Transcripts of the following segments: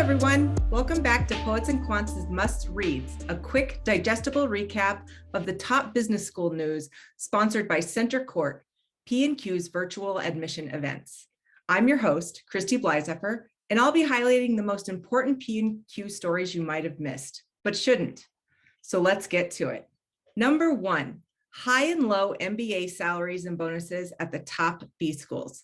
everyone. Welcome back to Poets and Quants' Must Reads, a quick, digestible recap of the top business school news sponsored by Center Court, P&Q's virtual admission events. I'm your host, Christy Blyzepper, and I'll be highlighting the most important P&Q stories you might have missed, but shouldn't. So let's get to it. Number 1, high and low MBA salaries and bonuses at the top B schools.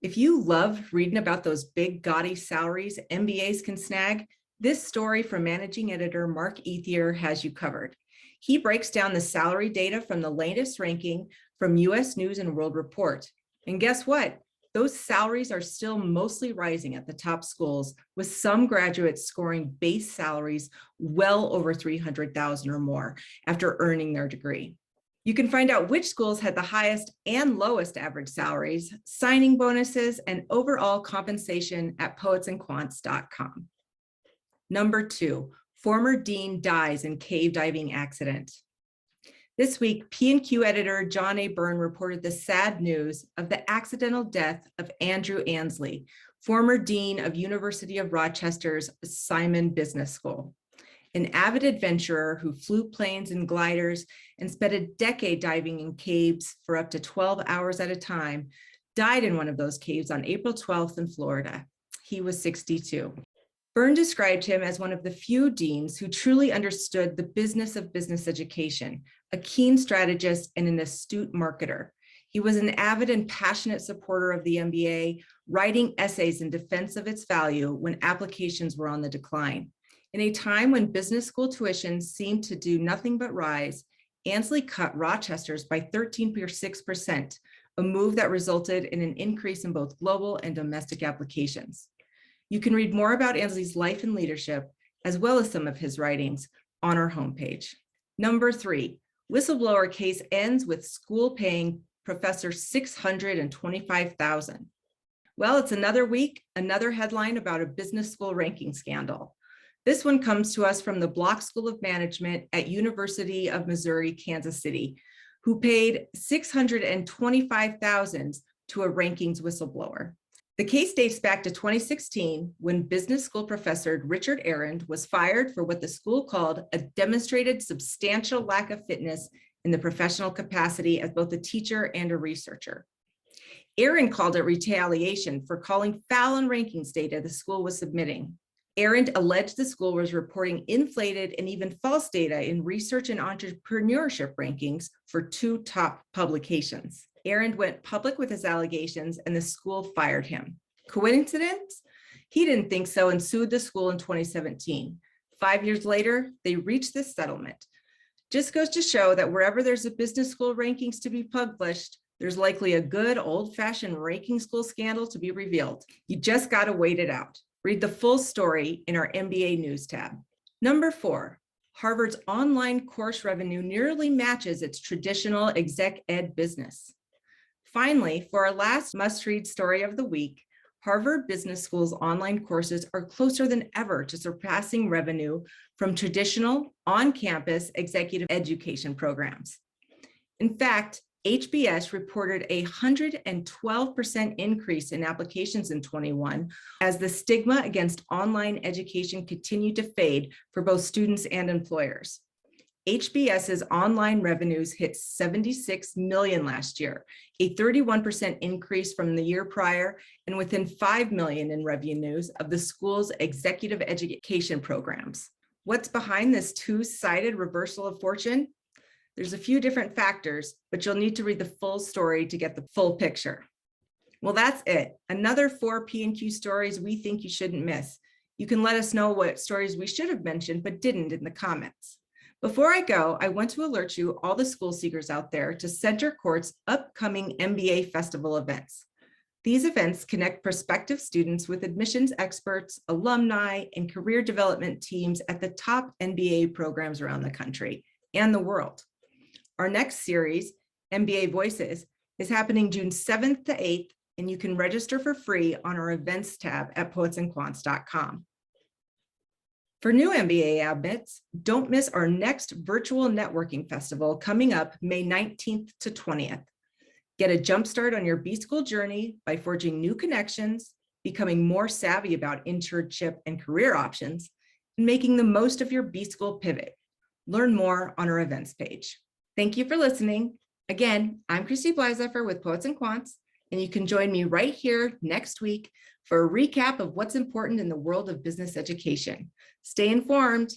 If you love reading about those big, gaudy salaries MBAs can snag, this story from managing editor Mark Ethier has you covered. He breaks down the salary data from the latest ranking from US News and World Report. And guess what? Those salaries are still mostly rising at the top schools, with some graduates scoring base salaries well over $300,000 or more after earning their degree. You can find out which schools had the highest and lowest average salaries, signing bonuses, and overall compensation at poetsandquants.com. Number 2, former dean dies in cave diving accident. This week, P&Q editor John A. Byrne reported the sad news of the accidental death of Andrew Ainslie, former dean of University of Rochester's Simon Business School. An avid adventurer who flew planes and gliders and spent a decade diving in caves for up to 12 hours at a time, died in one of those caves on April 12th in Florida. He was 62. Byrne described him as one of the few deans who truly understood the business of business education, a keen strategist and an astute marketer. He was an avid and passionate supporter of the MBA, writing essays in defense of its value when applications were on the decline. In a time when business school tuition seemed to do nothing but rise, Ainslie cut Rochester's by 13.6%, a move that resulted in an increase in both global and domestic applications. You can read more about Ainslie's life and leadership, as well as some of his writings, on our homepage. Number 3, whistleblower case ends with school paying professor $625,000. Well, it's another week, another headline about a business school ranking scandal. This one comes to us from the Block School of Management at University of Missouri, Kansas City, who paid $625,000 to a rankings whistleblower. The case dates back to 2016 when business school professor Richard Arend was fired for what the school called a demonstrated substantial lack of fitness in the professional capacity as both a teacher and a researcher. Arend called it retaliation for calling foul on rankings data the school was submitting. Arend alleged the school was reporting inflated and even false data in research and entrepreneurship rankings for 2 top publications. Arend went public with his allegations and the school fired him. Coincidence? He didn't think so and sued the school in 2017. 5 years later, they reached this settlement. Just goes to show that wherever there's a business school rankings to be published, there's likely a good old-fashioned ranking school scandal to be revealed. You just gotta wait it out. Read the full story in our MBA News tab. Number 4, Harvard's online course revenue nearly matches its traditional exec ed business. Finally, for our last must-read story of the week, Harvard Business School's online courses are closer than ever to surpassing revenue from traditional on-campus executive education programs. In fact, HBS reported a 112% increase in applications in 21 as the stigma against online education continued to fade for both students and employers. HBS's online revenues hit $76 million last year, a 31% increase from the year prior, and within $5 million in revenues of the school's executive education programs. What's behind this two-sided reversal of fortune? There's a few different factors, but you'll need to read the full story to get the full picture. Well, that's it. Another 4 P&Q stories we think you shouldn't miss. You can let us know what stories we should have mentioned but didn't in the comments. Before I go, I want to alert you, all the school seekers out there, to Center Court's upcoming MBA Festival events. These events connect prospective students with admissions experts, alumni, and career development teams at the top MBA programs around the country and the world. Our next series, MBA Voices, is happening June 7th to 8th, and you can register for free on our events tab at poetsandquants.com. For new MBA admits, don't miss our next virtual networking festival coming up May 19th to 20th. Get a jumpstart on your B-School journey by forging new connections, becoming more savvy about internship and career options, and making the most of your B-School pivot. Learn more on our events page. Thank you for listening. Again, I'm Christy Bleiseffer with Poets and Quants, and you can join me right here next week for a recap of what's important in the world of business education. Stay informed.